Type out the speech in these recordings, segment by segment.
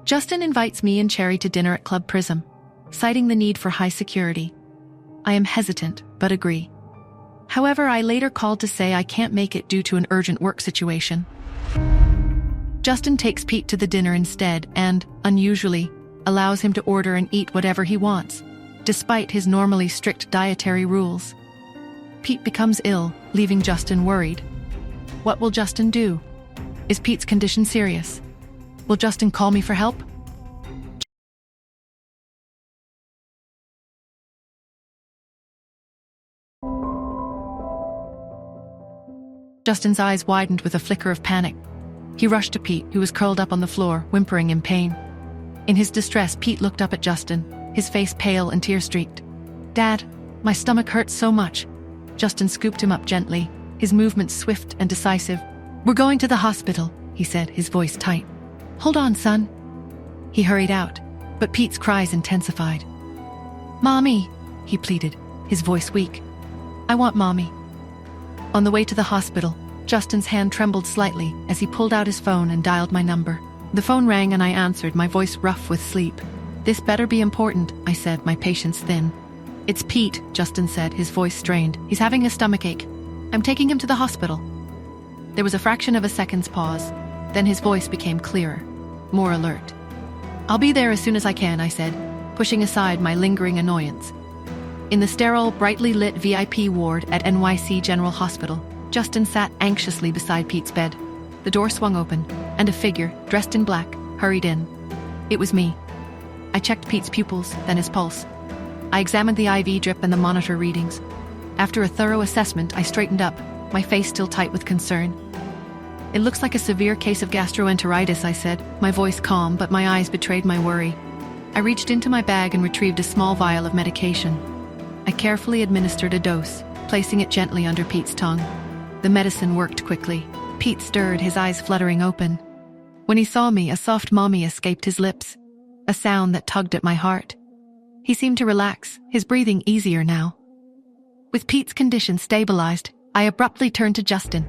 Justin invites me and Cherry to dinner at Club Prism, citing the need for high security. I am hesitant, but agree. However, I later called to say I can't make it due to an urgent work situation. Justin takes Pete to the dinner instead and, unusually, allows him to order and eat whatever he wants, despite his normally strict dietary rules. Pete becomes ill, leaving Justin worried. What will Justin do? Is Pete's condition serious? Will Justin call me for help? Justin's eyes widened with a flicker of panic. He rushed to Pete, who was curled up on the floor, whimpering in pain. In his distress, Pete looked up at Justin, his face pale and tear-streaked. "Dad, my stomach hurts so much." Justin scooped him up gently, his movements swift and decisive. "We're going to the hospital," he said, his voice tight. "Hold on, son." He hurried out, but Pete's cries intensified. "Mommy," he pleaded, his voice weak. "I want Mommy." On the way to the hospital, Justin's hand trembled slightly as he pulled out his phone and dialed my number. The phone rang and I answered, my voice rough with sleep. "This better be important," I said, my patience thin. "It's Pete," Justin said, his voice strained. "He's having a stomachache. I'm taking him to the hospital." There was a fraction of a second's pause. Then his voice became clearer, more alert. "I'll be there as soon as I can," I said, pushing aside my lingering annoyance. In the sterile, brightly lit VIP ward at NYC General Hospital, Justin sat anxiously beside Pete's bed. The door swung open, and a figure, dressed in black, hurried in. It was me. I checked Pete's pupils, then his pulse. I examined the IV drip and the monitor readings. After a thorough assessment, I straightened up, my face still tight with concern. "It looks like a severe case of gastroenteritis," I said, my voice calm, but my eyes betrayed my worry. I reached into my bag and retrieved a small vial of medication. I carefully administered a dose, placing it gently under Pete's tongue. The medicine worked quickly. Pete stirred, his eyes fluttering open. When he saw me, a soft mommy escaped his lips, a sound that tugged at my heart. He seemed to relax, his breathing easier now. With Pete's condition stabilized, I abruptly turned to Justin.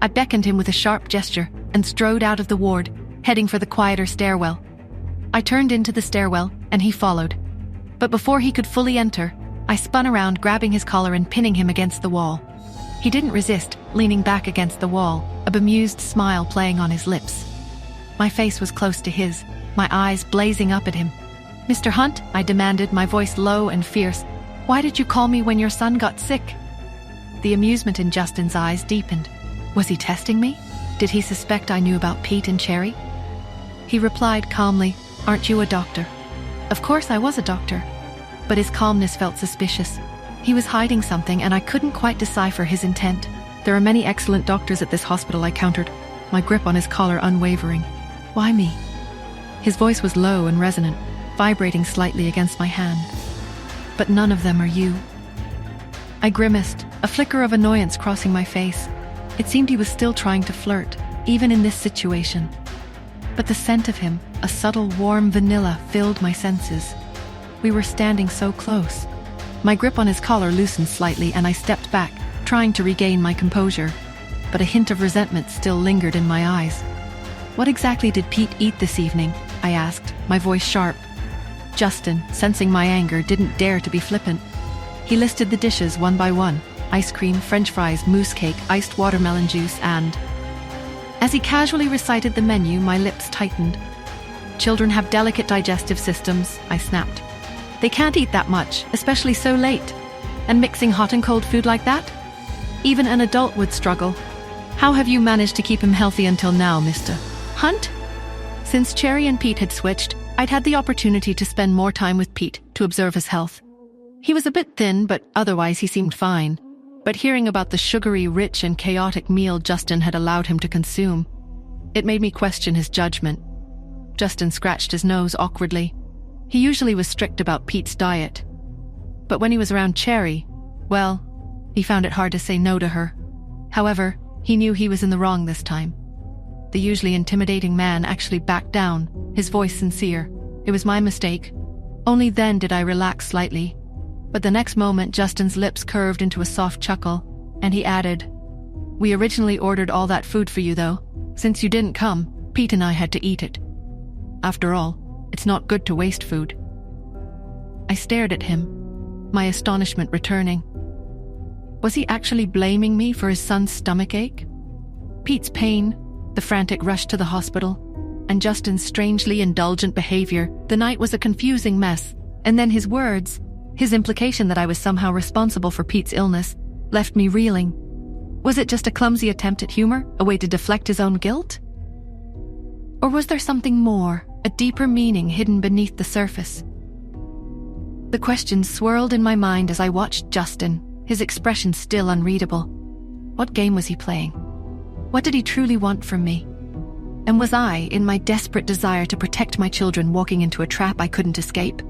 I beckoned him with a sharp gesture and strode out of the ward, heading for the quieter stairwell. I turned into the stairwell, and he followed. But before he could fully enter, I spun around, grabbing his collar and pinning him against the wall. He didn't resist, leaning back against the wall, a bemused smile playing on his lips. My face was close to his, my eyes blazing up at him. "Mr. Hunt," I demanded, my voice low and fierce, "why did you call me when your son got sick?" The amusement in Justin's eyes deepened. Was he testing me? Did he suspect I knew about Pete and Cherry? He replied calmly, "Aren't you a doctor?" Of course I was a doctor. But his calmness felt suspicious. He was hiding something, and I couldn't quite decipher his intent. "There are many excellent doctors at this hospital," I countered, my grip on his collar unwavering. "Why me?" His voice was low and resonant, vibrating slightly against my hand. "But none of them are you." I grimaced, a flicker of annoyance crossing my face. It seemed he was still trying to flirt, even in this situation. But the scent of him, a subtle warm vanilla, filled my senses. We were standing so close. My grip on his collar loosened slightly and I stepped back, trying to regain my composure. But a hint of resentment still lingered in my eyes. "What exactly did Pete eat this evening?" I asked, my voice sharp. Justin, sensing my anger, didn't dare to be flippant. He listed the dishes one by one: ice cream, french fries, mousse cake, iced watermelon juice, and... As he casually recited the menu, my lips tightened. "Children have delicate digestive systems," I snapped. "They can't eat that much, especially so late. And mixing hot and cold food like that? Even an adult would struggle. How have you managed to keep him healthy until now, Mr. Hunt?" Since Cherry and Pete had switched, I'd had the opportunity to spend more time with Pete to observe his health. He was a bit thin, but otherwise he seemed fine. But hearing about the sugary, rich, and chaotic meal Justin had allowed him to consume, it made me question his judgment. Justin scratched his nose awkwardly. He usually was strict about Pete's diet. But when he was around Cherry, well, he found it hard to say no to her. However, he knew he was in the wrong this time. The usually intimidating man actually backed down, his voice sincere. It was my mistake. Only then did I relax slightly. But the next moment, Justin's lips curved into a soft chuckle, and he added, "We originally ordered all that food for you, though. Since you didn't come, Pete and I had to eat it." After all, it's not good to waste food. I stared at him, my astonishment returning. Was he actually blaming me for his son's stomachache? Pete's pain, the frantic rush to the hospital, and Justin's strangely indulgent behavior. The night was a confusing mess, and then his words, his implication that I was somehow responsible for Pete's illness, left me reeling. Was it just a clumsy attempt at humor, a way to deflect his own guilt? Or was there something more, a deeper meaning hidden beneath the surface? The questions swirled in my mind as I watched Justin, his expression still unreadable. What game was he playing? What did he truly want from me? And was I, in my desperate desire to protect my children, walking into a trap I couldn't escape?